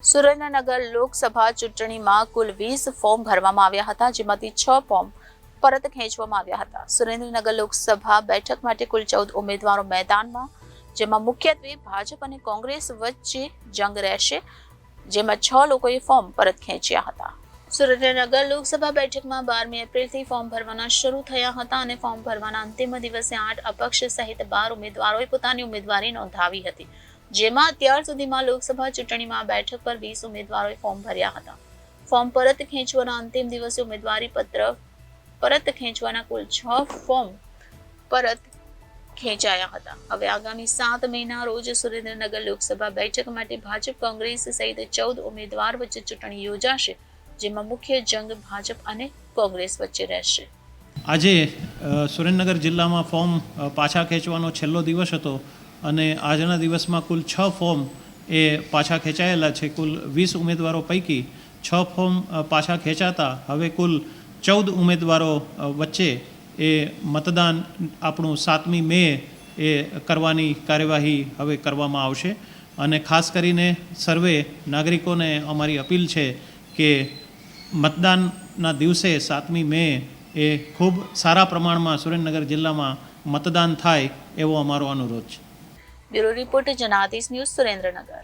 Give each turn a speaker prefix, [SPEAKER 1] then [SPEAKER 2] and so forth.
[SPEAKER 1] સુરેન્દ્રનગર લોકસભા ચૂંટણીમાં કુલ 20 ફોર્મ ભરવામાં આવ્યા હતા, જેમાંથી 6 ફોર્મ પરત ખેંચવામાં આવ્યા હતા. સુરેન્દ્રનગર લોકસભા બેઠક માટે કુલ 14 ઉમેદવારો મેદાનમાં, જેમાં મુખ્યત્વે ભાજપ અને કોંગ્રેસ વચ્ચે જંગ રહેશે, જેમાં 6 લોકોએ ફોર્મ પરત ખેંચ્યા હતા. સુરેન્દ્રનગર લોકસભા બેઠકમાં 12મી એપ્રિલથી ફોર્મ ભરવાના શરૂ થયા હતા અને ફોર્મ ભરવાના અંતિમ દિવસે 8 અપક્ષ સહિત 12 ઉમેદવારોએ પોતાની ઉમેદવારી નોંધાવી હતી, જેમાં અત્યાર સુધીમાં લોકસભા ચૂંટણીમાં બેઠક પર 20 ઉમેદવારોએ ફોર્મ ભર્યા હતા. ફોર્મ પરત ખેંચવાના અંતિમ દિવસે ઉમેદવારી પત્ર પરત ખેંચવાના કુલ 6 ફોર્મ પરત ખેંચાયા હતા. હવે આગામી 7 મેના રોજ સુરેન્દ્રનગર લોકસભા બેઠક માટે ભાજપ કોંગ્રેસ સહિત 14 ઉમેદવાર વચ્ચે ચૂંટણી યોજાશે, જેમાં મુખ્ય જંગ ભાજપ અને કોંગ્રેસ વચ્ચે રહેશે.
[SPEAKER 2] આજે સુરેન્દ્રનગર જિલ્લામાં ફોર્મ પાછા ખેંચવાનો છેલ્લો દિવસ હતો અને આજના દિવસમાં કુલ 6 ફોર્મ એ પાછા ખેંચાયેલા છે. કુલ 20 ઉમેદવારો પૈકી 6 ફોર્મ પાછા ખેંચાતા હવે કુલ 14 ઉમેદવારો વચ્ચે એ મતદાન આપણું 7મી મે એ કરવાની કાર્યવાહી હવે કરવામાં આવશે. અને ખાસ કરીને સર્વે નાગરિકોને અમારી અપીલ છે કે મતદાનના દિવસે 7મી મે એ ખૂબ સારા પ્રમાણમાં સુરેન્દ્રનગર જિલ્લામાં મતદાન થાય એવો અમારો અનુરોધ છે.
[SPEAKER 1] Bureau report Janadesh news, Surendranagar.